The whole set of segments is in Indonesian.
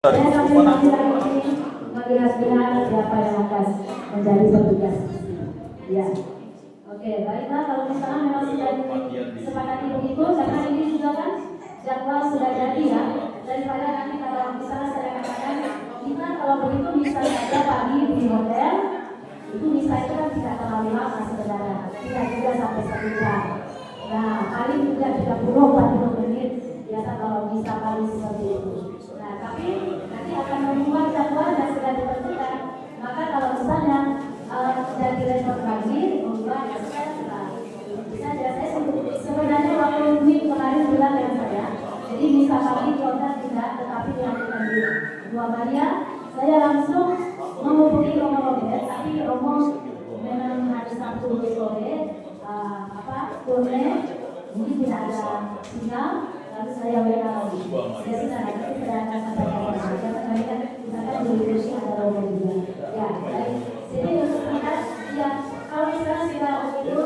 Saya kami melihat siapa yang akan menjadi petugas. Ya, oke, baiklah kalau misalnya memang sudah disepakati begitu, karena ini juga kan jadwal sudah jadi ya. Daripada nanti kalau misalnya saya katakan kita kalau begitu bisa saja pagi di hotel, itu bisa itu kan tidak terlalu lama sebenarnya, tidak juga sampai 1 jam. Nah, paling juga 30-40 menit biasa kalau bisa paling seperti itu. Nah, tapi nanti akan membuat jadwal yang sudah ditentukan. Maka kalau misalnya dari respon pagi membuat bisa saya sebenarnya waktu minggu kemarin bilang dengan saya, jadi bisa pagi di hotel tidak, tetapi dilakukan di Dua Maria. Saya langsung menghubungi Romo Robert, tapi Romo memang hari Sabtu sore turne, mungkin tidak ada sinyal. Lalu saya WA lagi. Saya sudah nanti saya akan sampaikan karena kan misalkan di Indonesia ada Romo juga. Ya, baik. Jadi untuk kita, ya kalau misalnya sudah begitu,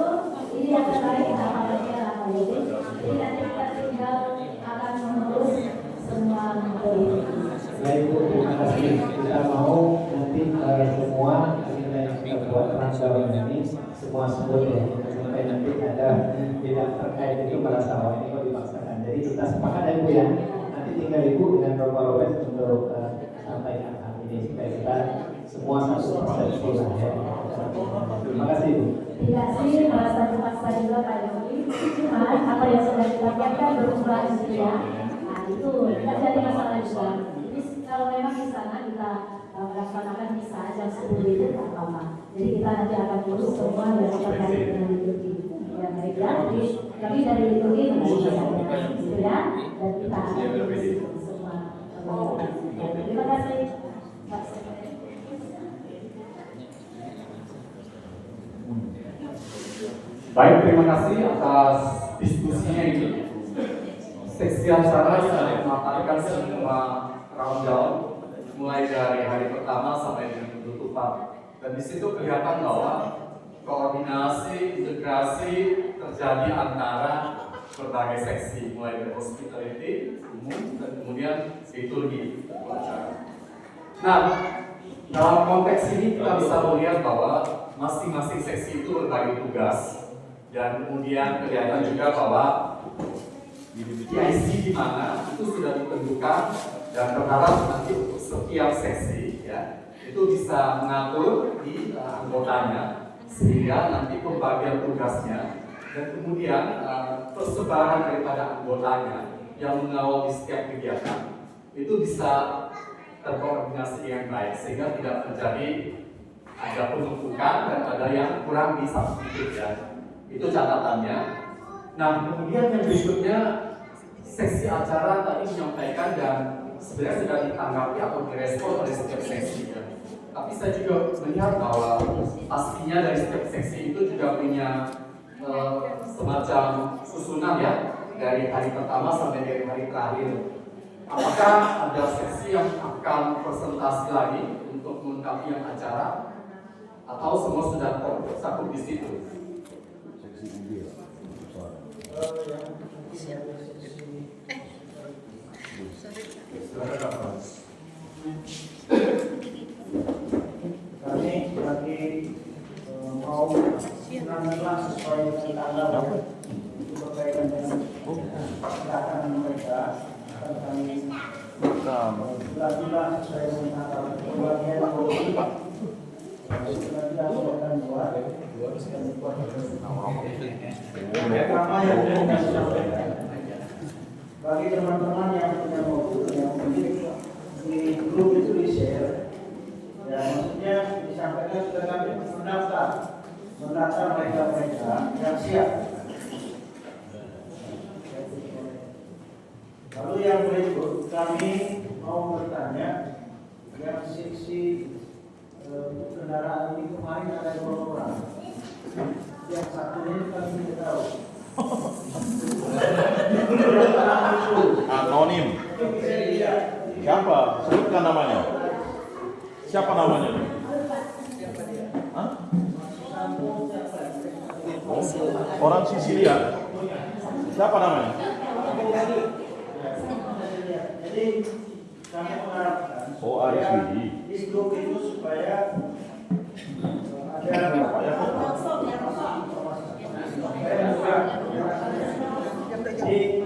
ini yang terbaik kita apalagi apa itu. Jadi nanti kita tinggal akan mengurus semua materi. Baik Bu, terima kasih. Kita mau nanti semua kita buat transparan ini semua sebut ya. Sampai nanti ada tidak terkait itu merasa ini kok dipaksakan. Jadi kita sepakat ya Bu ya. Nanti tinggal Ibu dengan Romo Robert untuk sampaikan hal ini supaya kita semua satu persepsi lah ya. Terima kasih Bu. Tidak sih merasa dipaksa juga Pak Yogi. Cuma apa yang sudah dilakukan berubah ya. Nah itu tidak jadi masalah juga. Jadi kalau memang di sana kita melaksanakan misa jam 10 itu tidak apa-apa. Jadi kita nanti akan urus semua yang terkait dengan liturgi. Ya baik ya. Kami dari liturgi menjadi gitu ya. Dan kita akan urus semua. Terima kasih. Baik, terima kasih atas diskusinya ini. Seksi acara sudah memaparkan semua rundown mulai dari hari pertama sampai dengan penutupan. Dan di situ kelihatan bahwa koordinasi, integrasi terjadi antara berbagai seksi, mulai dari hospitality, umum, dan kemudian liturgi acara. Nah, dalam konteks ini kita bisa melihat bahwa masing-masing seksi itu berbagi tugas. Dan kemudian kelihatan juga bahwa PIC di mana itu sudah ditentukan dan berharap nanti untuk setiap seksi ya itu bisa mengatur di anggotanya sehingga nanti pembagian tugasnya dan kemudian persebaran daripada anggotanya yang mengawal di setiap kegiatan itu bisa terkoordinasi dengan baik sehingga tidak terjadi ada penumpukan dan ada yang kurang bisa ya. Itu catatannya. Nah, kemudian yang berikutnya seksi acara tadi menyampaikan dan sebenarnya sudah ditanggapi atau direspon oleh setiap seksi ya. Tapi saya juga melihat bahwa pastinya dari setiap seksi itu juga punya semacam susunan ya dari hari pertama sampai dari hari terakhir. Apakah ada seksi yang akan presentasi lagi untuk melengkapi yang acara atau semua sudah tercakup di situ? Kami lagi mau menanyakan sesuai tanggal itu berkaitan dengan kedatangan mereka akan kami bila sesuai dengan tanggal keluarnya pertama yang kita sampaikan bagi teman-teman yang punya mobil yang mungkin di grup itu di share ya maksudnya disampaikan sudah kami mendaftar mereka yang siap. Lalu yang berikut kami mau bertanya yang seksi kendaraan ini kemarin ada 2 orang. Yang satunya kami tidak tahu. Anonim. Siapa? Sebutkan namanya. Siapa namanya? Hah? Orang Sisilia. Siapa namanya? Jadi kami mengharapkan Oh, RSUD. Di grup itu supaya ada jadi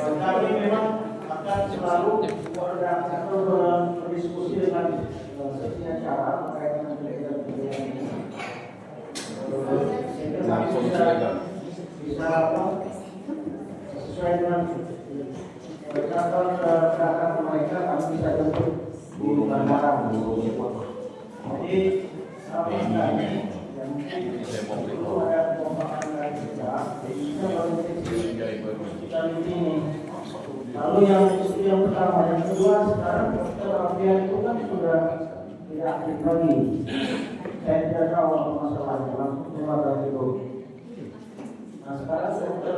kami memang akan selalu berdiskusi dengan setiap cara terkait dengan kegiatan ini. Bisa sesuai dengan pergerakan mereka kami bisa jemput di bandara. Jadi kami ini yang itu ada pemahaman dari kita, jadi kita kita ini. Lalu yang pertama, yang kedua sekarang dokter Alfian itu kan sudah tidak aktif lagi. Saya tidak tahu apa masalahnya, langsung keluar dari itu. Nah sekarang dokter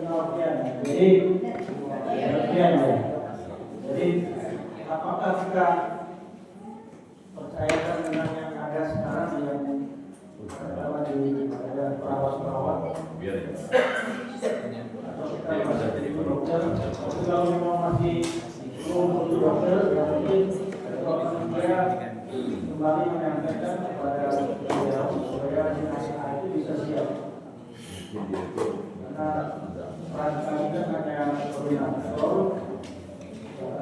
Alfian, jadi Alfian ya. Jadi apakah kita percayakan dengan yang ada sekarang yang ada perawat-perawat? Biar ya. Atau kita bisa jadi dokter? Kalau memang masih belum untuk dokter, yang mungkin kalau dia kembali menyampaikan kepada beliau supaya jenazah itu bisa siap. Karena peran kami kan hanya koordinator.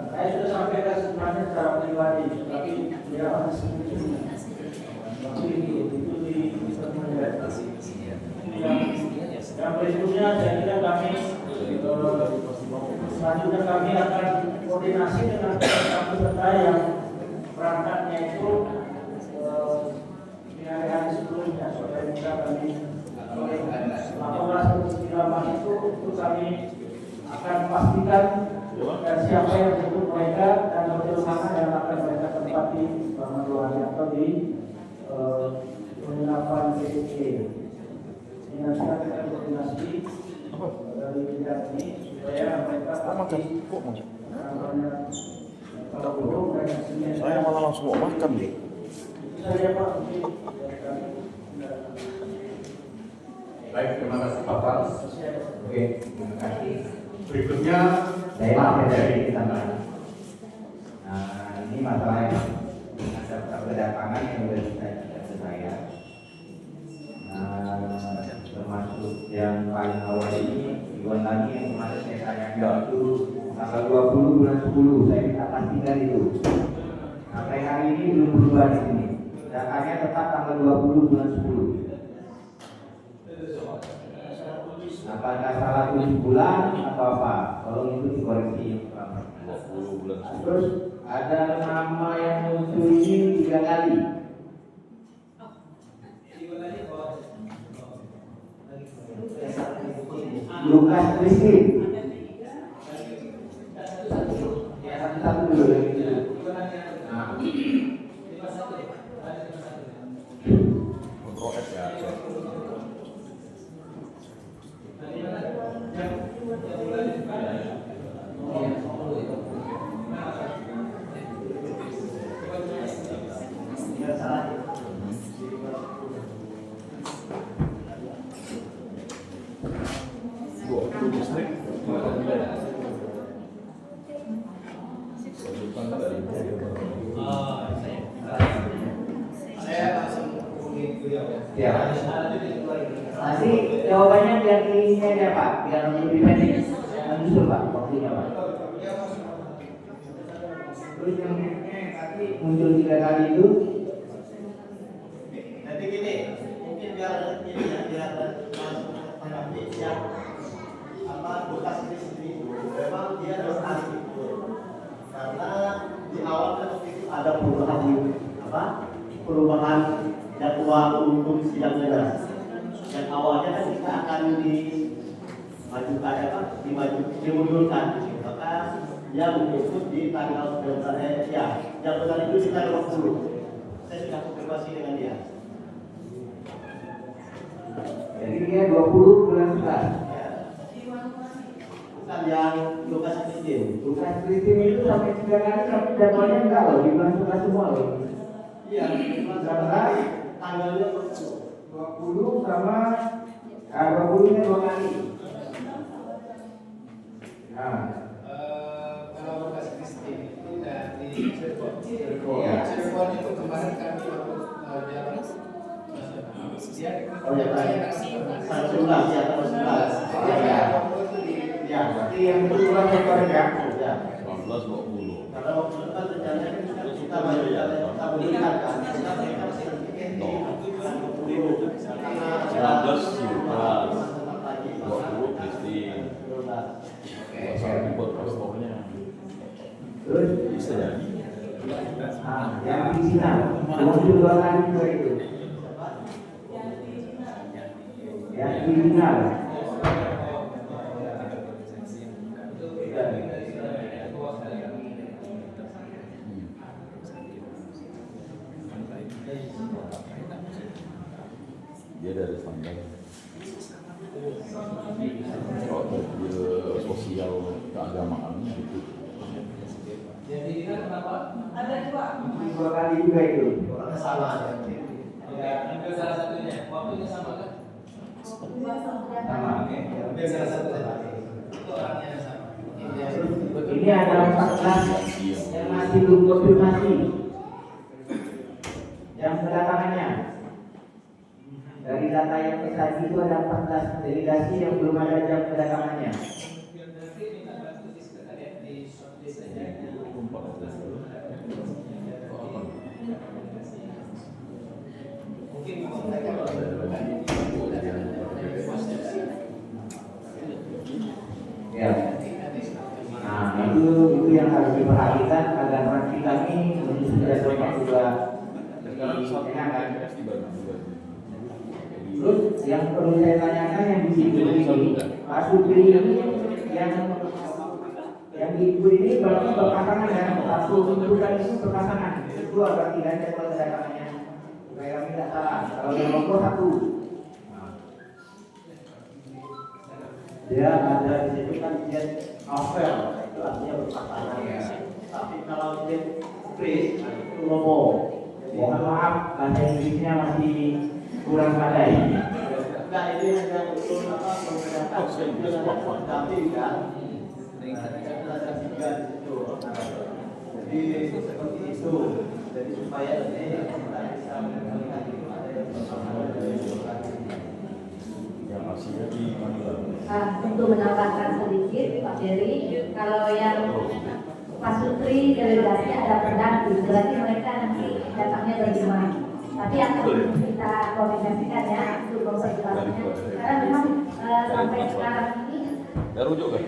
Saya sudah sampaikan sebenarnya secara pribadi, tapi dia harus yang berikutnya saya kira kami selanjutnya kami akan koordinasi dengan peserta yang berangkatnya itu di hari-hari sebelumnya supaya bisa kami 18-19 itu kami akan pastikan dan siapa yang menjemput mereka dan hotel mana yang akan mereka tempati selama 2 hari atau di penginapan PPK. Ini nanti akan koordinasi dari bidang ini supaya mereka pasti Saya malah langsung mau makan nih. Saya Pak. Baik, terima kasih Bapak. Oke, terima kasih. Berikutnya Saya dari tambahan. Nah, ini masalah yang ada kedatangan yang sudah kita saya. Termasuk yang paling awal ini Iwan lagi yang kemarin saya tanyakan itu tanggal 20 bulan 10 saya minta pastikan itu. Sampai hari ini belum berubah di sini. Datanya tetap tanggal 20 bulan 10. Apakah salah tulis bulan atau apa? Kalau itu dikoreksi. 20 bulan. Terus ada nama yang muncul ini 3 kali. Lukas Kristin. Ya satu-satu dulu yang itu. Nah. Kontrol F ya. Ya. Nanti jawabannya biar ini aja Pak, biar lebih pendek. Justru Pak, waktunya Pak. Terus yang tadi muncul 3 kali itu. Nanti gini, mungkin biar ini ya, biar langsung menanggapi siap apa Lukas ini sendiri. Memang dia harus ahli itu, karena di awal kan itu ada perubahan jadwal untuk sidangnya. Dan awalnya kan kita akan dimundurkan, maka dia mengikut di tanggal 19 ya, jadwal itu di tanggal 20. Saya sudah konfirmasi dengan dia. Jadi dia 20 bulan 11. Ya. Bukan yang Lukas Kristin. Lukas Kristin itu sampai 3 kali tapi jadwalnya enggak loh, di bulan 11 semua loh. Iya, karena tanggalnya 20 sama 20-nya 2 kali. Nah, kalau Lukas Kristin itu Iya. Cirebon itu kemarin kami jalan dia Oh ya, Pak. 11 ya, 11. Ya, berarti yang kedua ekor ya. Ya. 19-20. Karena waktu itu kan rencananya kita berikan kan. Kita berikan sertifikat di 20.000. 19 Silvas, 20 Kristin, 21 buat paspornya. Terus Bisa jadi. yang di sini, muncul 2 kali juga itu. Yang di final. Dia dari standar. Kalau dia sosial keagamaan gitu. jadi kan kenapa ada dua 2 kali juga itu. orangnya sama ya ambil salah satunya waktunya sama kan Sama. ambil salah satunya itu orangnya sama Ini ada 14 yang masih belum konfirmasi. Yang kedatangannya. Dari data yang tadi itu ada 14 delegasi yang belum ada jam kedatangannya. Ya. Nah, itu yang harus diperhatikan agar nanti kami menuju jadwal juga dikenakan. Terus yang perlu saya tanyakan yang di situ ini, Pak Supri ini yang di ibu ini berarti berpasangan ya, satu tuntutan itu berpasangan, kedua berarti kan jadwal kedatangannya. Supaya kami tidak salah. Kalau yang nomor satu, dia ada di situ kan dia novel, itu artinya berpasangan ya. Tapi kalau dia Chris, itu lomo. Mohon maaf, bahasa Inggrisnya masih kurang pandai. Nah ini hanya untuk apa membedakan tapi kan ada 3 di situ. Jadi seperti itu. Jadi supaya ini kita bisa melihat itu ada yang bersama Yang hasilnya di mana? Untuk menambahkan sedikit Pak Ferry, kalau yang Pak Sutri delegasi ada pendamping, berarti mereka nanti datangnya bagaimana? Tapi akan kita koordinasikan ya untuk konsentrasinya. Karena memang sampai sekarang ini Ya rujuk kan?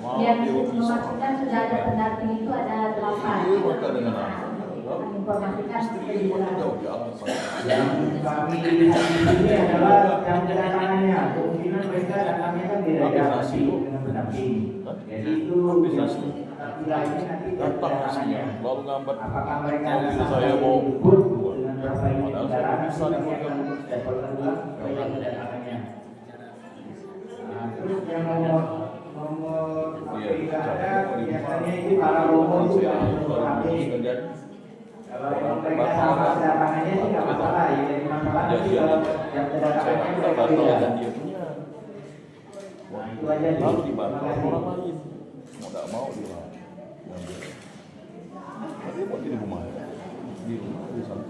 yang memastikan sudah ada pendamping itu ada 8. Iya, maka dengan Informasikan yang kami lihat di sini adalah yang kedatangannya. Kemungkinan mereka datangnya kan beda sih dengan pendamping. Jadi itu nilainya nanti kedatangannya. lalu ngambat. Apakah mereka Kalau saya mau ikut dengan berapa ini padahal kendaraan bisa kami dibuat akan dapatkan ulang mereka kedatangannya. Nah, terus yang nomor 3 ada biasanya itu para romo itu yang kalau yang mereka sama kedatangannya sih nggak masalah ya. Jadi masalah nanti kalau yang kedatangannya mereka beda. Nah itu aja sih. Lalu Terima dibantu kasih. orang lain. Mau tidak mau dia. Tapi buat di rumah. Di rumah di sana.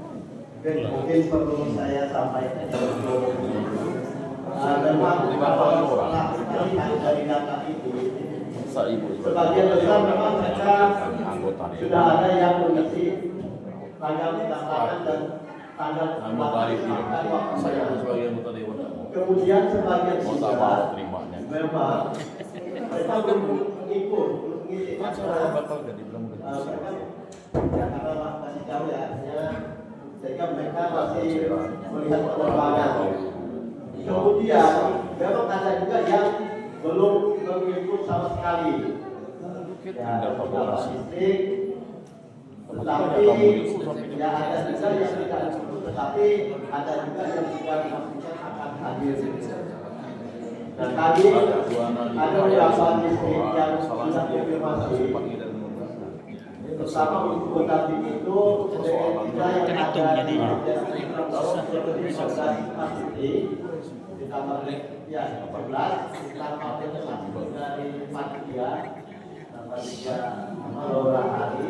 Mungkin perlu saya sampaikan memang setelah melihat dari data itu sebagian besar memang mereka sudah ada yang mengisi tanggal pendaftaran dan tanggal Anggota dewan. Saya waktu. sebagai anggota dewan tak mau. Kemudian sebagian Mau tak siswa mau terimanya. memang mereka belum mengikut mengisi Kan saya bakal jadi bilang udah bisa. karena masih jauh ya artinya sehingga mereka masih melihat perkembangan. Kemudian memang ada juga yang belum mengikut sama sekali. Ya, listrik, tetapi ya ada juga yang tidak ikut, tetapi ada juga yang sudah dipastikan akan hadir. Dan tadi ada beberapa listrik yang sudah konfirmasi. Pertama untuk tetapi itu kita yang ada di ditambah ya 14 ditambah dari 43 tambah 3 hari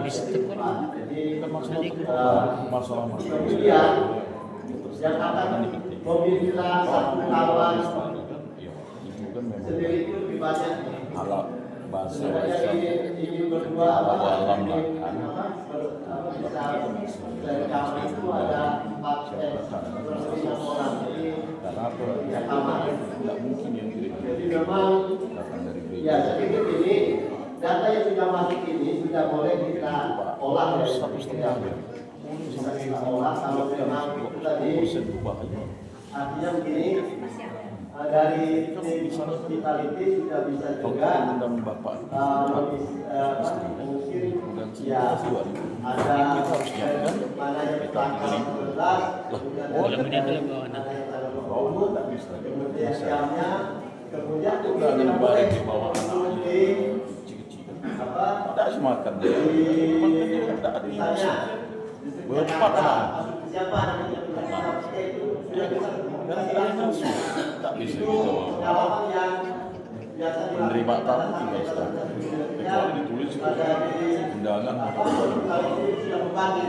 Jadi masalah kemudian yang akan memilah satu kawan sendiri itu lebih banyak. alat bahasa Sebenarnya ini berdua dalam lah bisa dari kamar itu ada 4 orang. Jadi ya kamar. tidak mungkin yang Jadi memang datang dari ya saya pikir ini data yang sudah masuk ini sudah boleh kita olah ya. satu setengah ya Bisa kita olah kalau memang itu tadi artinya begini dari tim hospitality sudah bisa juga undang bapak mungkin ya ada mana yang tanggal 11 kemudian jamnya kemudian di bawah anak apa tidak semakan dia cuman kan dia tidak ada misalnya berempat anak siapa namanya itu dia kan dia nafsu tak bisa gitu pengalaman yang biasa menerima tamu tinggal serahkan kecuali ditulis undangan sudah membagi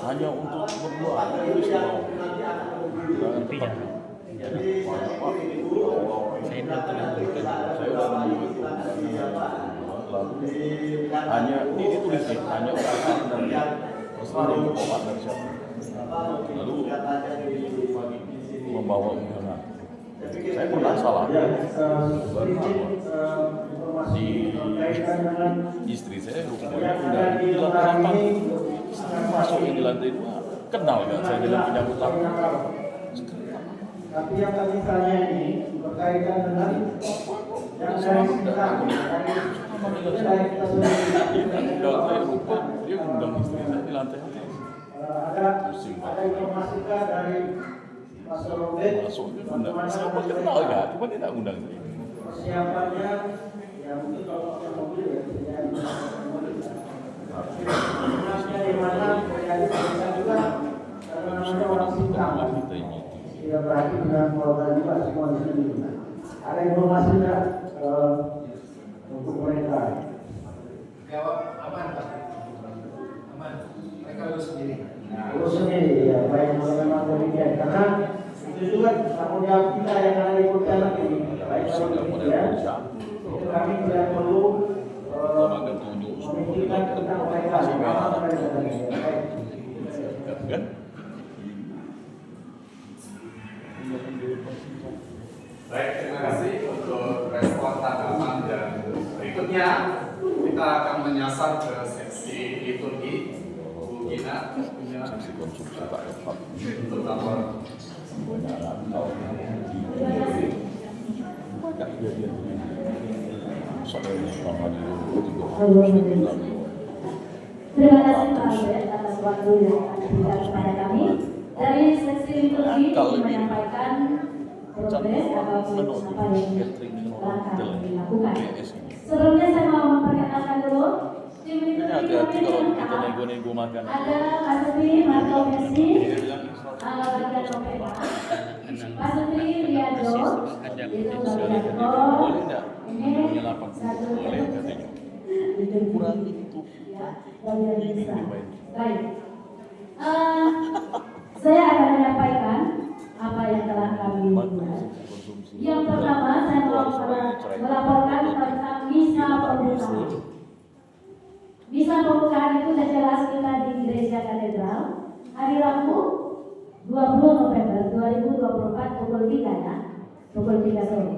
hanya untuk berdua tulis di bawah saya udah nunggu itu lalu hanya ini ditulis nih hanya orang dan terserah dia mau dari siapa lalu membawa undangan saya pernah salah di istri saya rupanya udah di lantai 8 masuk di lantai 2 kenal kan saya dengan penyambut tamu Tapi yang kami tanya ini berkaitan dengan yang dari sekitar dari kita sudah saya lupa dia undang istri saya di lantai atas ada informasi dari Mas Robert masuk dia undang saya kenal kan cuma dia tak undang saya persiapannya ya mungkin kalau pakai mobil ya sebenarnya di mana terjadi perbedaan juga karena namanya orang Sintang tidak berarti dengan keluarga juga semua di sini. Ada informasi nggak untuk mereka? Jawab aman Pak. Aman. Mereka urus sendiri. Urus sendiri ya, baik kalau memang demikian. Karena itu juga tanggung jawab kita yang ada di Pontianak ini. Baik kalau demikian, itu kami tidak perlu memikirkan tentang mereka. kan Baik, terima kasih untuk respon tanggapan dan berikutnya kita akan menyasar ke seksi liturgi. Bu Gina punya konsumsi tak dapat untuk lapor. banyak kejadian soalnya selama di Terima kasih Pak Albert atas waktu yang diberikan kepada kami. Dari seksi liturgi menyampaikan progres ataupun apa yang langkah yang dilakukan. Sebelumnya saya mau memperkenalkan dulu tim liturgi hati-hati kalau kita lengkap. nego-nego makan Ada Pak Sutri Marco Messi, bagian Novena, Pak Sutri Riado, itu bagian Kor, boleh enggak ini menyelapan satu boleh katanya kurangi itu bagian besar. Baik. Saya akan menyampaikan apa yang telah kami buat. Yang pertama, saya mau melaporkan tentang misa pembukaan. Misa pembukaan itu sudah jelas kita di Gereja Katedral hari Rabu 20 November 2024 pukul 3 ya, pukul 3 sore.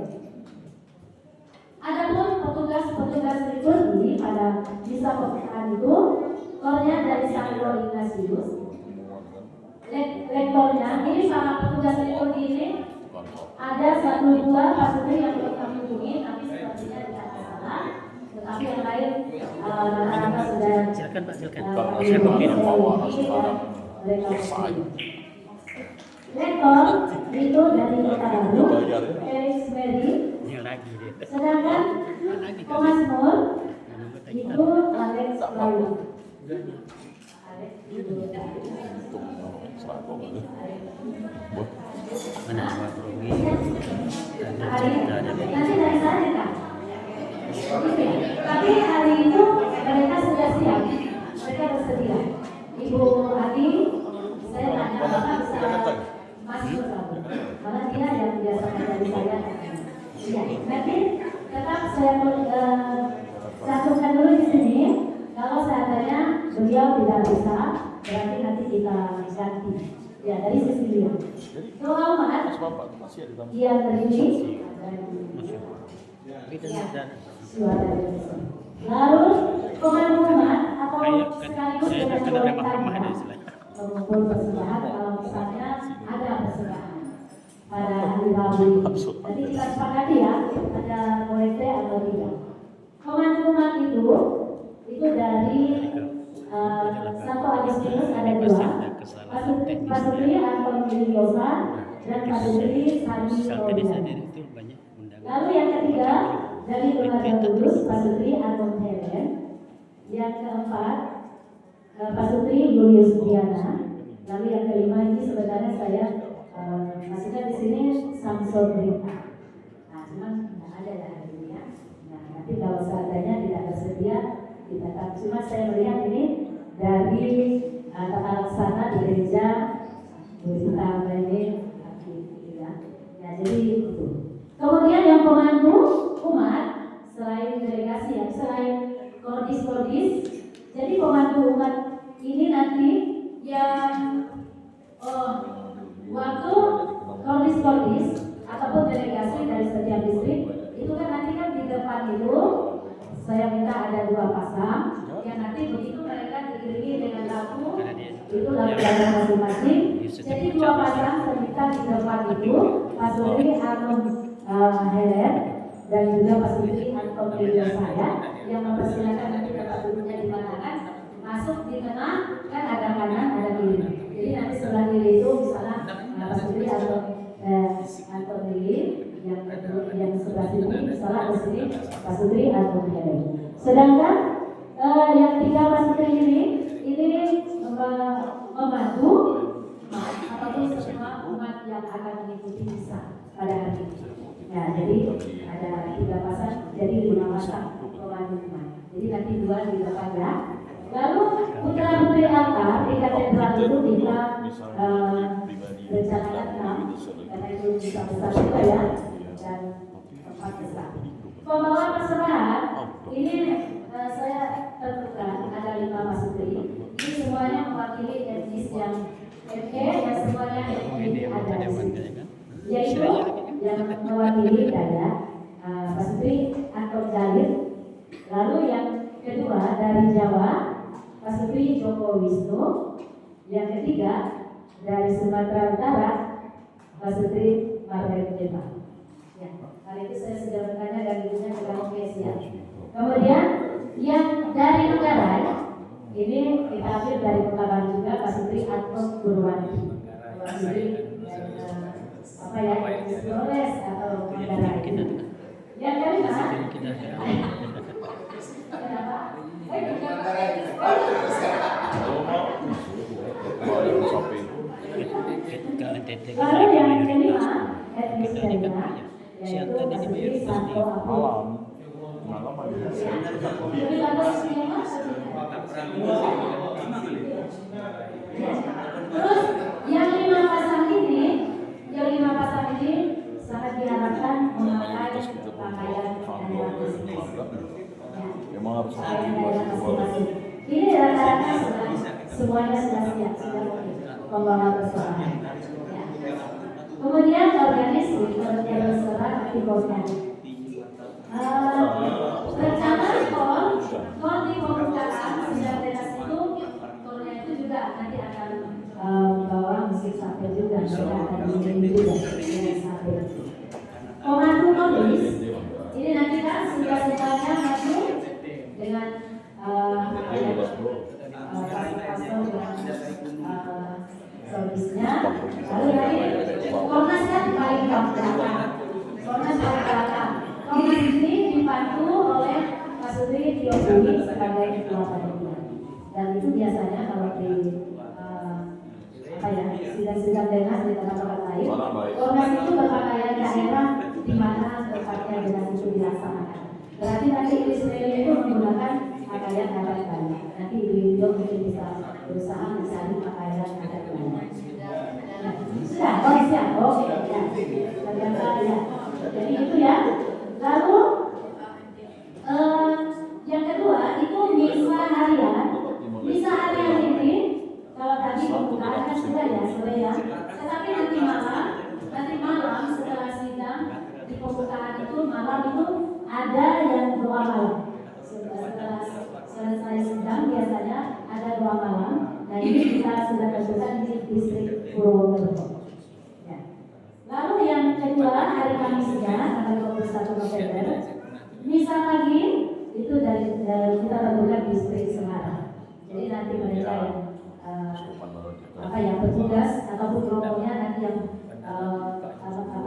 Adapun petugas liturgi pada misa pembukaan itu, kornya dari Santo Ignatius, lektornya, ini para petugas liturgi ini ada 1-2 pasutri yang belum kami hubungi, tapi sepertinya tidak masalah. Tetapi yang lain rata-rata sudah silakan Pak, silakan. saya mungkin bawa sekarang lektor itu dari Kota Baru, Felix Berry. Ini lagi dia. Sedangkan Pemasmur itu Alex Lalu. Mana Pak Romi? Nanti dari sana Kak. Oke. saya cantumkan dulu di sini. Kalau seandainya beliau tidak bisa, berarti nanti kita ganti. Ya, dari sisi beliau. Doa umat yang terdiri suara Indonesia. Lalu pemandu umat atau sekaligus dengan korektannya mengumpul persembahan kalau misalnya ada persembahan pada hari Rabu. Jadi kita sepakati ya, ada korekte atau tidak. Pemandu umat itu dari 1 Agustinus ada 2, Pasutri Anton Miliosa dan Pasutri Sani Robian. Lalu yang ketiga dari Keluarga Kudus Pasutri Anton Helen. Yang keempat Pasutri Julius Diana. Lalu yang kelima ini sebenarnya saya masukkan di sini Samson Rita. Nah, cuma tidak ada ya hari ini ya. Nah, nanti kalau seandainya tidak tersedia kita tak. Cuma saya melihat ini dari tata laksana di gereja Buta ini ya. Ya, jadi itu. Kemudian yang pemandu umat selain delegasi ya, selain kordis, jadi pemandu umat ini nanti yang waktu kordis ataupun delegasi dari setiap distrik itu kan nanti kan di depan itu saya minta ada 2 pasang yang nanti begitu mereka diiringi dengan lampu itu lampu masing-masing. Jadi 2 pasang terminta di depan itu Pasutri Anum Helen dan juga Pasutri Anton Video saya yang mempersilakan nanti tempat duduknya di mana kan masuk di tengah kan ada kanan ada kiri. Jadi nanti sebelah kiri itu misalnya Pasutri Anton Lili yang sebelah sini misalnya di sini Pasutri Anton Helen. Sedangkan yang 3 Pasutri ini membantu ataupun semua umat yang akan mengikuti misa pada hari ini. Ya, jadi ada 3 pasang, jadi 5 pasang pemandu umat. Jadi nanti 2 di depan ya. Lalu putra putri altar di katedral itu kita rencanakan 6 karena itu bisa besar juga ya dan tempat besar. Pembawa persembahan ini saya tentukan ada 5 pasutri. Ini semuanya mewakili etnis yang yang semuanya etnis ada di sini. Yaitu yang mewakili Dayak, Pasutri Anton Jalil. Lalu yang kedua dari Jawa, Pasutri Joko Wisnu. Yang ketiga dari Sumatera Utara, Pasutri Margaret Deva. Ya, kali itu saya sudah bertanya dan ibunya juga ya. Kemudian yang dari Manggarai ini kita ambil dari Pekalongan juga Pasutri Anton Purwanti. Jadi apa ya, Flores atau Manggarai. Yang kelima, kenapa? Lalu yang kelima, etnis lainnya, yaitu Pasutri Santo Apollo. Terus yang 5 pasang ini sangat diharapkan memakai pakaian daerah masing-masing. Ini rata-rata semuanya sudah siap, sudah membawa persoalan. Kemudian organisasi terserah di organisasi. Rencana kon di pembukaan sudah beres itu, konnya itu juga nanti akan membawa musik sampai juga, mereka akan menyanyi juga dengan sampai. Pemandu kondis ini nanti kan suka-sukanya maju dengan pastor dengan servisnya. Lalu nanti Komnas kan paling belakang. Komnas ini dibantu oleh Pasutri Tiobudi sebagai ketua panitia. Dan itu biasanya kalau di sidang-sidang dengar di tempat-tempat lain, Komnas itu berpakaian daerah di mana tempatnya dengan itu dilaksanakan. Berarti nanti Israel itu menggunakan pakaian adat Bali. Nanti ibu-ibu mungkin bisa berusaha mencari pakaian adat Bali. Sudah, siap. Ternyata ya. Jadi itu ya. Lalu malam itu ada yang doa malam. Setelah selesai sidang biasanya ada doa malam. Nah ini kita sudah tentukan di distrik Purwokerto. Ya. Lalu yang kedua hari Kamisnya tanggal 21 November, misa pagi itu dari kita tentukan distrik Semarang. Jadi nanti mereka yang petugas ataupun rombongnya nanti yang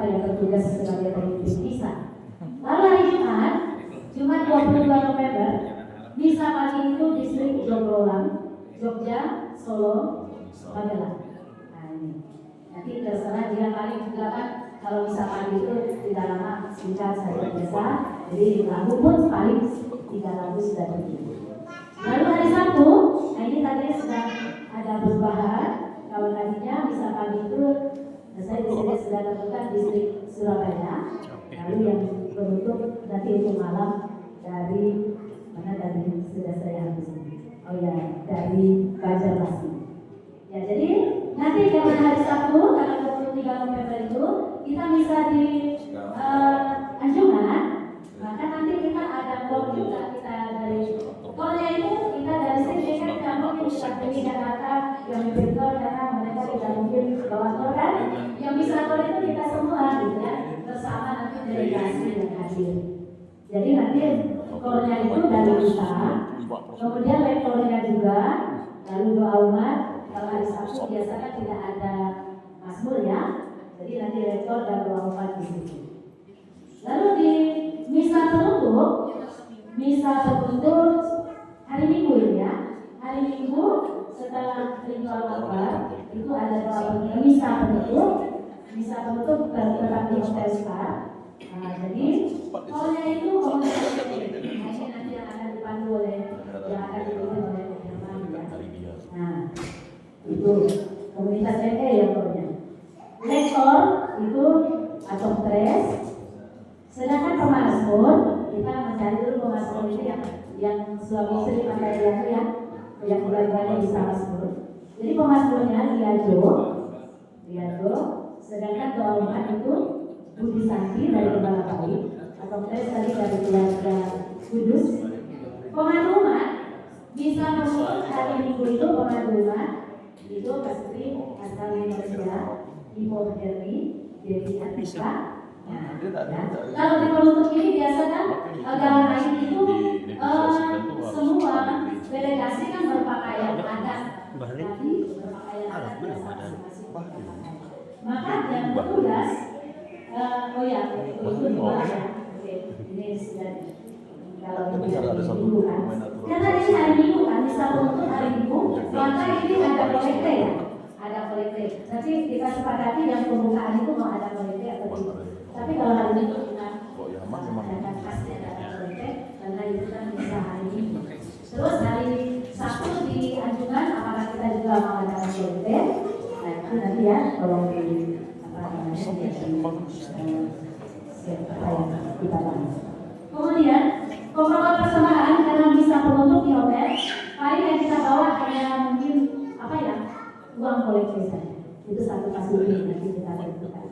yang bertugas sebagai pemimpin misa. Lalu hari Jumat 22 November, misa pagi itu distrik Joglolang, Jogja, Solo, Magelang. Nah ini nanti terserah dia paling juga kan kalau misa pagi itu tidak lama singkat saja biasa. Jadi lagu pun paling 3 lagu sudah berdiri. Lalu hari Sabtu, nah ini tadi sudah ada perubahan. Kalau tadinya misa pagi itu saya di sini sudah tentukan distrik Surabaya. Lalu yang penutup nanti itu malam dari mana tadi sudah saya habis ini. Oh ya, dari Banjarmasin. Ya jadi nanti pada hari Sabtu tanggal 23 November itu kita bisa di Anjungan. Maka nanti kita ada call juga kita dari callnya itu kita dari sini kan tidak mungkin kita dari Jakarta yang berikut karena mereka tidak mungkin bawa call kan. Yang bisa call itu kita semua gitu ya bersama nanti delegasi yang hadir. Jadi nanti callnya itu dari kita, kemudian lektornya juga, lalu doa umat. Kalau hari Sabtu biasanya tidak ada mazmur ya, jadi nanti lektor dan doa umat di situ. Lalu di misa penutup hari Minggu ya. Hari Minggu setelah ritual akbar itu ada doa misa penutup tetap di Hotel Star. Nah, jadi callnya itu komunitas ini nanti yang akan dipandu oleh yang akan dipimpin oleh ya. Nah itu komunitas yang callnya. Lektor itu atau tres. Sedangkan pemazmur kita mencari dulu pemazmur ini yang suami istri pakai yang bulan-bulan bisa mazmur. Jadi pemazmurnya Liado, sedangkan doa umat itu Budi Santi dari Kepala Pali atau tres tadi dari keluarga Kudus. Pemandu umat bisa menuntut hari Minggu itu pemandu umat itu pasti asal Indonesia, Ibu Herni, Dewi Atika. Kalau di penutup ini biasa kan dalam lain itu semua delegasi kan berpakaian adat, tapi berpakaian adat biasa masing-masing berpakaian. Maka yang bertugas, itu dua ya. Oke, ini sudah kalau minggu kan. Karena ini hari Minggu kan, bisa penutup hari Minggu, maka ini ada kolekte ya. Ada kolekte. Nanti kita sepakati yang pembukaan itu mau ada kolekte atau tidak. Tapi kalau hari Minggu kita akan pasti ada kolekte karena itu kan bisa hari Minggu. Terus hari Sabtu di Anjungan apakah kita juga mau ada kolekte? Nah itu nanti ya tolong di kita bahas. Kemudian pembawa persembahan karena bisa penutup di hotel, paling yang kita bawa hanya mungkin uang kolektif saja. Itu satu fasilitas nanti kita tentukan.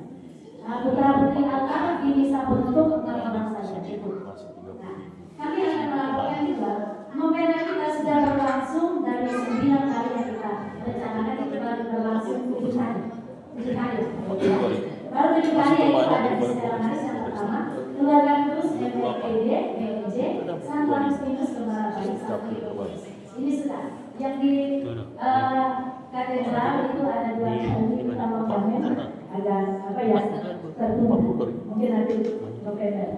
Putra putri altar di misa penutup 6 orang saja cukup. Nah, kami akan melaporkan juga novena kita sudah berlangsung dari 9 kali yang kita rencanakan itu baru berlangsung 7 hari. Baru 7 kali yang kita ada di sekarang hari yang pertama keluarga terus MPD, BNJ, Santo Agustinus Kembara Baik sampai ini sudah yang di katedral itu ada 2 kali kita mengkamen agak tertunda mungkin nanti November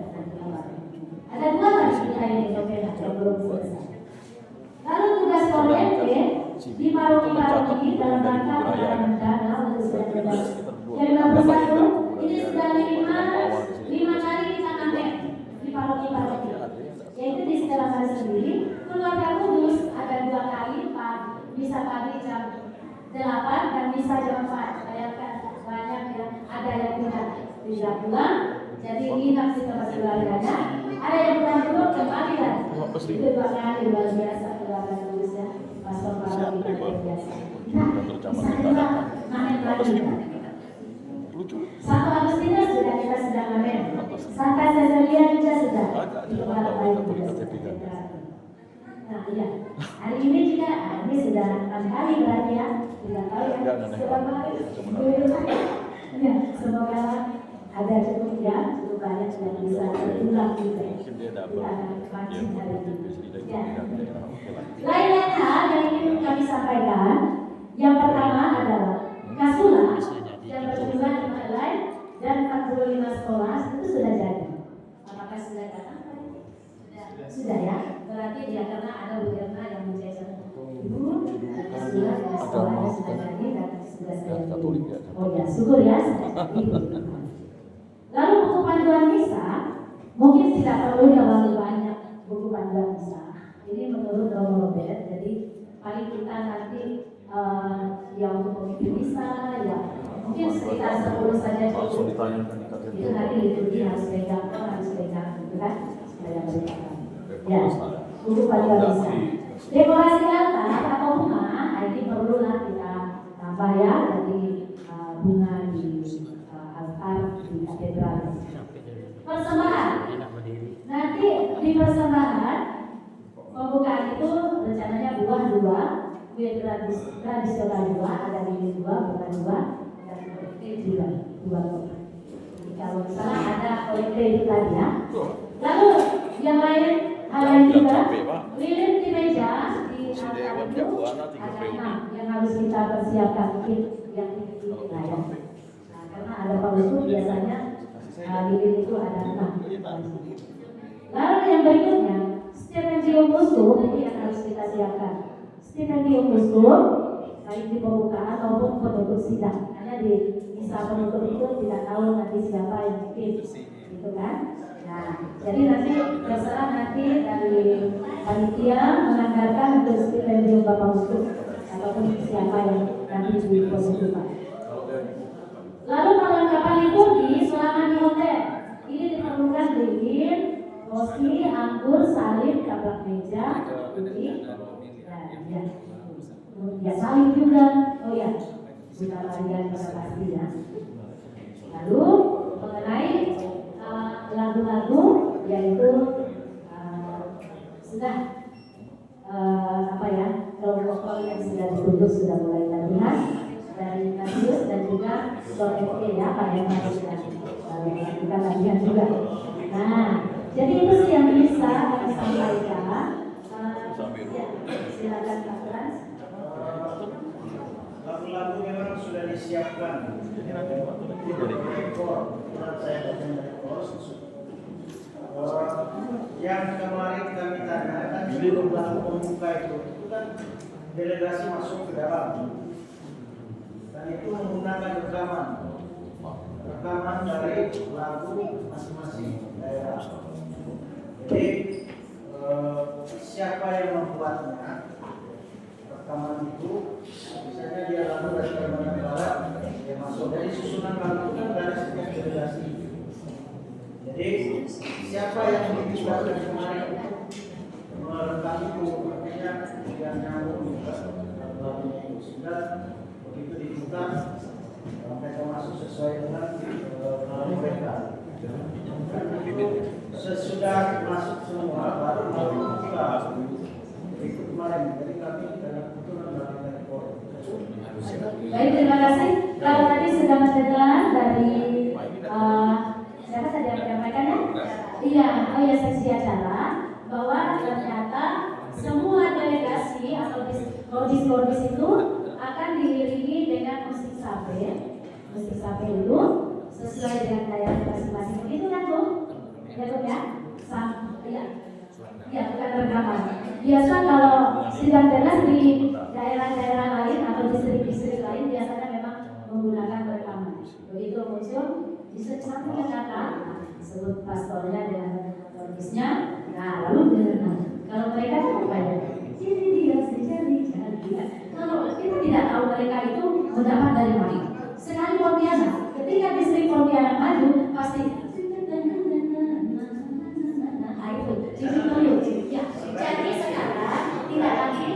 ada 2 lagi kita ini November yang belum selesai. Lalu tugas KMP di paroki-paroki dalam rangka pengamanan dana untuk sedang yang 21 ini sudah 5 kali kita kamen di paroki-paroki yaitu di setelah hari sendiri keluarga Kudus ada 2 kali bisa pagi jam 8 dan bisa jam 4. Bayangkan banyak ya, ada yang tidak pulang jadi nginap di tempat keluarganya, ada yang pulang dulu kembali lagi. Itu 2 kali luar biasa keluarga Kudus ya, pastor paroki yang biasa. Nah, bisa juga main lagi. 1 Agustinus sudah kita sedang main. Santa Cecilia Gambia juga sudah. Agak Di juga kepala tahu, bayi Katolik juga KTP sudah. kan. Nah iya, hari ini juga ini sudah 6 kali berarti ya, 3 kali ya. Enggak, nenek. Seberapa kali? Ya, semoga ada cukup ya, cukup banyak yang bisa terulang juga. Mungkin dia Kita dapat akan dia mancing hari ini. tidak Ya. daerah. Oke lah. Lain-lain hal yang ingin kami sampaikan, yang pertama adalah Kasula yang berjumlah 5 helai dan 45 sekolah itu sudah jadi. Apakah sudah datang? Sudah ya. Berarti ya karena ada Bu Erna yang menjajar ibu, Kasula dan sekolahnya sudah jadi dan sudah saya. Katolik ya. Oh ya, syukur ya. Lalu buku panduan misa mungkin tidak perlu terlalu banyak buku panduan misa. Ini menurut Romo Robert, jadi paling kita nanti yang untuk pemimpin misa ya mungkin sekitar 10 saja Langsung cukup. ditanyakan di KTP. Itu nanti liturgi harus pegang, gitu kan supaya mereka tahu. Ya, buku panduan misa. Dekorasi altar atau bunga, ini perlulah kita tambah ya, jadi bunga di altar di katedral. Persembahan. Nanti di persembahan pembukaan itu rencananya buah 2, kue tradisional 2, ada lilin 2, bunga 2, dan kolekte juga 2. Jadi kalau misalnya ada kolekte itu tadi ya. Lalu yang lain hal lain juga, lilin di meja di altar itu ada 6 yang harus kita persiapkan mungkin yang tinggi-tinggi lah ya. Nah, karena ada pausuk biasanya lilin itu ada 6. Lalu yang berikutnya stipendium khusus ini yang harus kita siapkan. Stipendium khusus baik di pembukaan maupun penutup sidang. Karena di misa penutup itu tidak tahu nanti siapa yang mungkin, gitu kan? Nah, jadi nanti terserah nanti dari panitia menganggarkan untuk stipendium bapak khusus ataupun siapa yang nanti di penutupan. Lalu perlengkapan liturgi selama di hotel ini diperlukan lilin, rosi, anggur, salib, taplak meja, putih, ya salib juga. Oh ya, sudah bagian pada pasti ya. Lalu mengenai lagu-lagu yaitu sudah apa ya, kelompok yang sudah ditunjuk sudah mulai latihan dari Kasius dan juga Lord ya, Pak yang harus kita latihan juga. Nah, jadi itu sih yang bisa kami sampaikan. Ya, silakan Pak Frans. Lagu-lagu memang sudah disiapkan. Yang kemarin kami tanyakan sebelum lagu pembuka itu kan delegasi masuk ke dalam dan itu menggunakan rekaman dari lagu masing-masing daerah. Jadi siapa yang membuatnya rekaman itu, misalnya dia lagu dari Kalimantan Barat, dia masuk dari susunan lagu kan dari setiap delegasi. Jadi siapa yang ditugaskan kemarin merekam itu, artinya dia nyambung juga lagunya itu sehingga begitu dibuka mereka masuk sesuai dengan lagu mereka. Sesudah masuk semua baru lalu buka itu kemarin. Jadi kami dalam kebetulan melakukan rekor. Baik, terima kasih. Kalau tadi sudah mendengar dari siapa tadi yang menyampaikannya? Iya, oh ya, seksi acara bahwa ternyata semua delegasi atau kordis itu akan diiringi dengan musik sape. Musik sape itu sesuai dengan daerah masing-masing. Begitu kan, Bu? Ya, Bu ya? Ya, bukan rekaman. Biasa kalau sidang teras di daerah-daerah lain atau distrik-distrik lain biasanya memang menggunakan rekaman. Begitu muncul di satu kata sebut pastornya dengan kordisnya. Nah, lalu dengan kalau mereka itu apa ya? Jadi kalau kita tidak tahu mereka itu mendapat dari mana. Sekali Pontianak, ketika distrik Pontianak maju pasti ya, jadi sekarang tidak lagi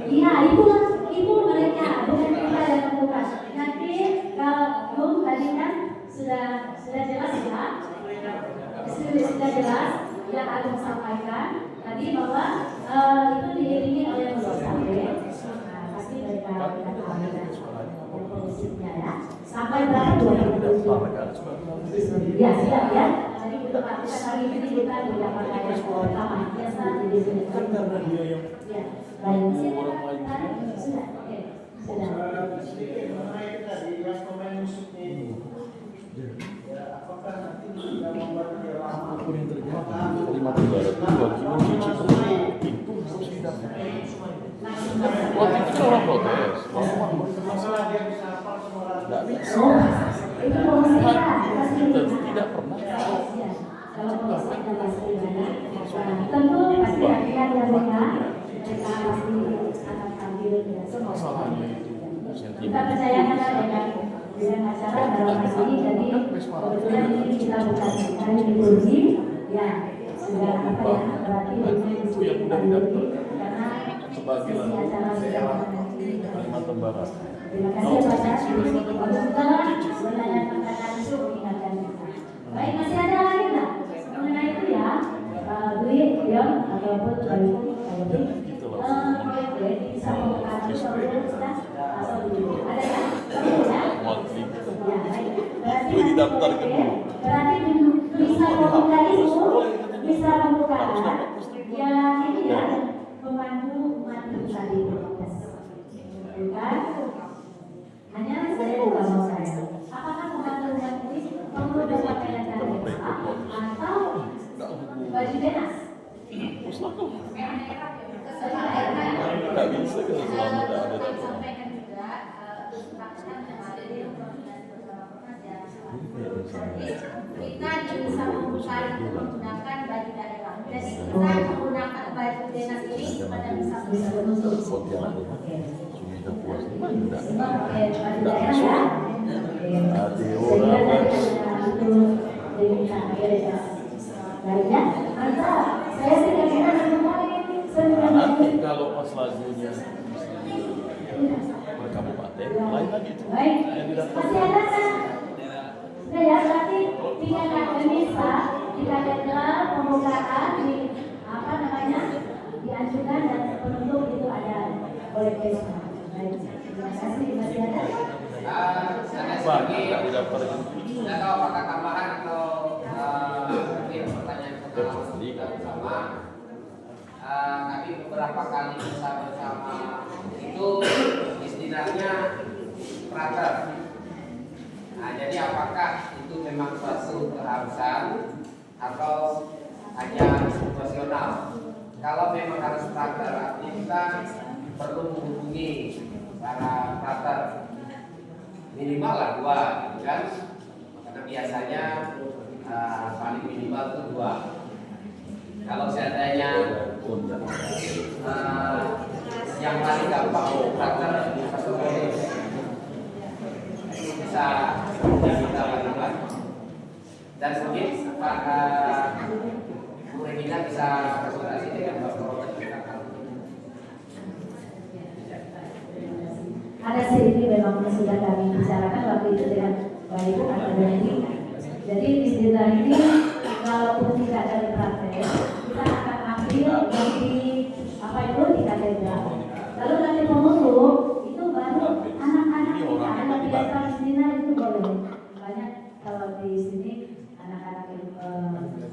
ya itu mereka bukan kita yang tentukan. Nanti kalau kita kembalikan depositnya ya. Sampai berapa 2007? Ya siap ya. Jadi untuk aktivitas hari ini kita tidak pakai pertama biasa jadi sini. Ya baik. Sudah. Oke. Sudah. Mengenai tadi yang pemain musuhnya ini, ya apakah nanti sudah membuat dia lama? Lima tiga itu pintu harus didapat. Waktu itu orang protes, Masalah dia bisa hafal semua lagu. nggak bisa. Itu polisinya pasti Tidak pernah. kalau polisinya pasti banyak. Tentu pasti hati-hati ya mereka pasti akan ambil ya semua. Kita percayakan dengan acara dalam hal ini. Jadi kebetulan ini kita bukan hari liturgi ya sudah apa ya berarti ini disebut bukan liturgi karena sesi acara sudah Kalimantan Barat. terima kasih ya Pak Jas. Untuk menanyakan langsung mengingatkan kita. Baik, masih ada lagi nggak mengenai itu ya? Dwi, Dion, ataupun Bayu, proyek bisa membuka atau dulu ada ya? Ya, baik. Berarti bisa membuka itu, bisa membuka yang ini ya, pemandu tadi. Bukan? Hanya saya juga mau saya. Apakah pembantu ini perlu berpakaian dari atau baju dinas? Nggak bisa kalau selama tidak ada data. Sampaikan juga kesepakatan yang ada di koordinasi bersama pengajar. Kita bisa menggunakan baju daerah. Jadi kita menggunakan baju dinas ini pada bisa menutup. Pontianak itu sudah puas tidak. Tidak bisa. Ada orang Baiknya, mantap. Saya tidak kira semua ini nanti kalau pas lagunya berkabupaten lain lagi itu. baik. Yang tidak Masih ada kan? Sudah ya, berarti tiga bisa di katedral pembukaan di apa namanya diajukan dan penutup itu ada oleh Krisma. Baik, terima kasih. Masih ada? banyak yang didaftar itu. Tidak tahu apakah tambahan atau mungkin pertanyaan sama. Kami beberapa kali bersama itu istilahnya prater. Nah, jadi apakah itu memang suatu keharusan atau hanya situasional? Kalau memang harus prater, artinya kita perlu menghubungi para prater minimal lah 2, gitu kan? Karena biasanya paling minimal itu 2. Kalau seandainya yang paling gampang prater satu kali bisa kita lakukan, dan mungkin Pak Bu Regina bisa konsultasi dengan Bapak Robert. Ada sih, ini memang sudah kami bicarakan waktu itu dengan Bapak Ibu Akademi. Jadi di cerita ini kalaupun tidak ada praktek, kita akan ambil di apa itu di katedral. Lalu nanti penutup itu baru anak-anak kita anak biasa Palestina itu boleh. Banyak kalau di sini anak-anak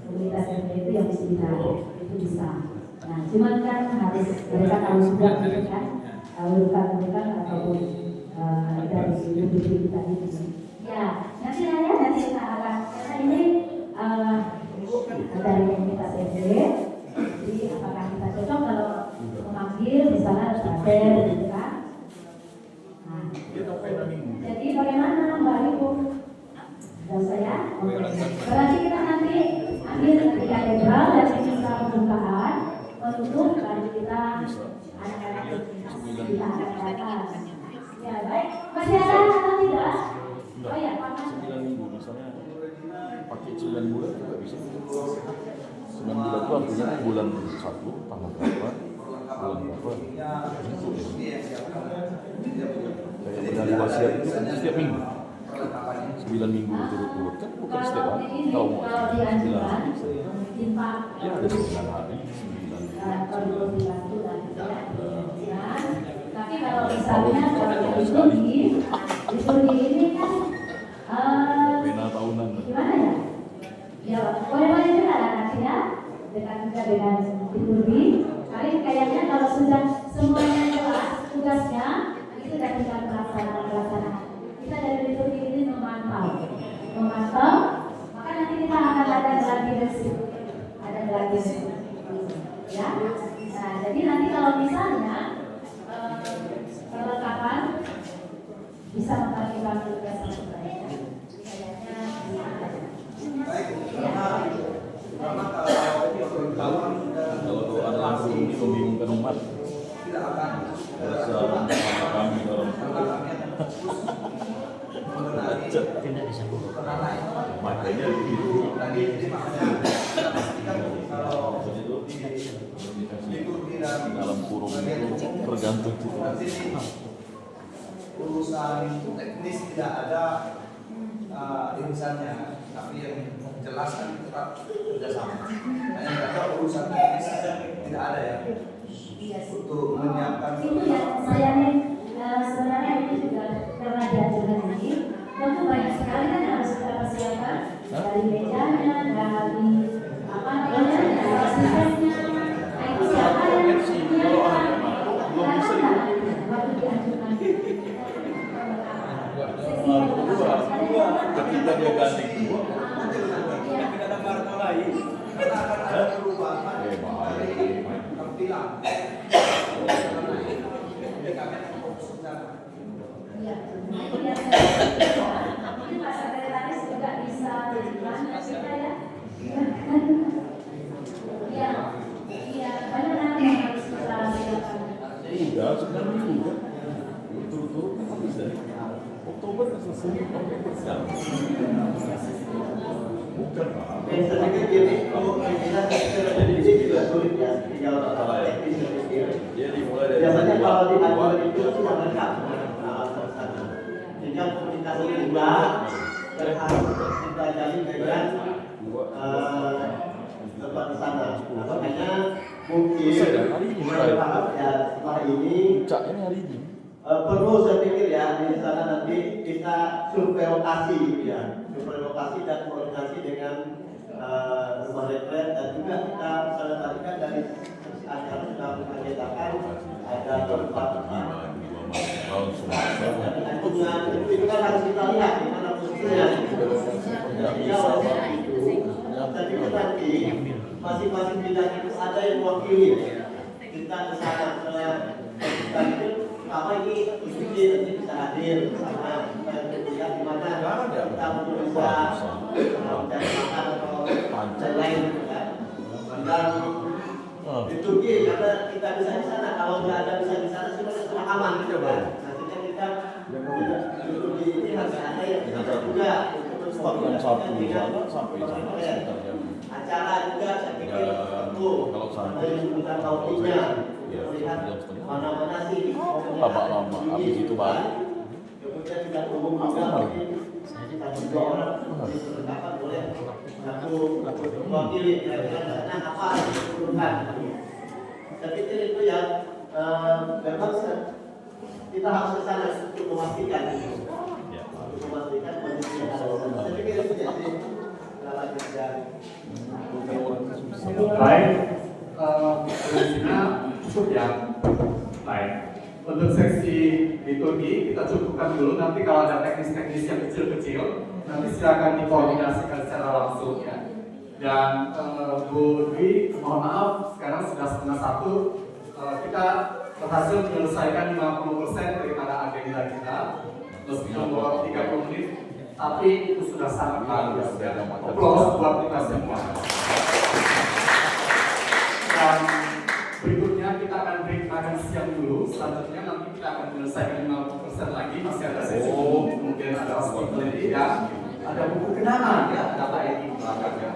komunitas itu yang di sekitar itu bisa. Nah, cuman kan harus mereka tahu juga kan. Luka-luka ataupun dari bukti kita ini. Ya, nanti kita akan karena ini dari komunitas SD. Jadi apakah kita cocok kalau memanggil misalnya travel gitu kan? Nah, jadi bagaimana Mbak Ibu? Dan saya, berarti kita nanti ambil di katedral dan bisa pembukaan menutup bagi kita anak-anak kita akan ya baik. Masih ada atau tidak? Oh ya, Pak. 9 minggu misalnya pakai 9 bulan juga bisa. 9 bulan itu artinya bulan 1 tanggal berapa, bulan berapa. Kayak medali wasiat itu kan setiap minggu. 9 minggu berturut-turut kan bukan setiap hari. Kalau mau 9 hari ya ada 9 hari, 9 kalau dibantu dan Tapi kalau misalnya kalau di Turki ini kan Pena tahunan. gimana ya? Ya, boleh-boleh juga lah artinya dekat juga dengan di Turki. Tapi kayaknya kalau sudah semuanya jelas tugasnya, itu sudah tinggal pelaksanaan. Kita dari Turki ini memantau, maka nanti kita akan ada gladiresip, ya. Nah, jadi nanti kalau misalnya perlengkapan bisa membantu tugas mereka. Kalau doa langsung membingungkan umat, tidak akan kami dalam Tidak disambung. makanya begitu. tadi makanya kita pastikan kalau di Dalam kurung itu tergantung situasi. urusan teknis tidak ada irisannya, tapi yang jelas kan tetap kerjasama. Nah, yang kata urusan teknis tidak ada ya untuk menyiapkan. Itu yang saya sebenarnya ini juga karena diajukan ini, tentu banyak sekali kan yang harus kita persiapkan dari mejanya, dari apa namanya, dari asistennya. Nah itu siapa yang waktu diajukan. Ketika dia gandeng dua, Tidak ada kartu lain, karena akan ada perubahan dari tampilan. Jadi kami akan fokus ke sana. Iya, itu yang saya mungkin Pak Sekretaris juga bisa bantu kita ya. Iya, iya, banyak nanti yang harus kita siapkan. iya sebenarnya juga betul-betul habis dari Oktober selesai Oktober sekarang. Bukan Pak. Saya pikir gini, kalau kita ini juga sulit ya, tinggal teknis sedikit. Dia dimulai dari Biasanya kalau di ajuan itu sudah lengkap sana. Sehingga komunikasi juga yang harus kita jalin dengan tempat di sana. Nah, makanya mungkin saya tahap ya setelah ini Cak ini hari ini. perlu saya pikir ya di sana nanti kita survei lokasi gitu ya, survei lokasi dan koordinasi dengan rumah retret dan juga kita misalnya tadi kan dari acara sudah mengagendakan ada tempat lingkungan itu kan harus kita lihat di mana posisinya. Ya, tapi nanti masing-masing bidang itu ada yang mewakili kita ke sana kita itu apa ini nanti bisa hadir bersama dan lihat di mana kita untuk bisa mencari makan atau lain ya. Dan di Turki karena kita bisa di sana, kalau nggak ada bisa di sana sudah aman gitu kan. Nantinya kita di Turki ini harus ada yang kita juga untuk Yang satu di sana sampai sana sekitar jam. acara juga saya pikir perlu Kalau sana ada yang kita tautinya melihat mana-mana sih lama habis itu baru. kemudian juga umum juga mungkin satu dua orang diperlengkapan oleh satu wakil kira-kira apa yang diperlukan. Saya pikir itu yang memang kita harus ke sana untuk memastikan kondisi yang ada. Saya pikir itu jadi dalam kerja. Baik, prinsipnya cukup ya. Baik, untuk seksi di Turki kita cukupkan dulu. Nanti kalau ada teknis-teknis yang kecil-kecil, nanti silakan dikoordinasikan secara langsung ya. Dan Bu Dwi, mohon maaf, sekarang sudah 1:30. Kita berhasil menyelesaikan 50% daripada agenda kita, meskipun baru 30 menit. Tapi itu sudah sangat bagus ya. Aplaus buat kita semua. Dan berikutnya kita akan break makan siang dulu. Selanjutnya nanti kita akan menyelesaikan 50% lagi. Masih ada sesi kemudian ada hospitality ya. Ada buku kenangan ya, ada Pak Edi belakangnya.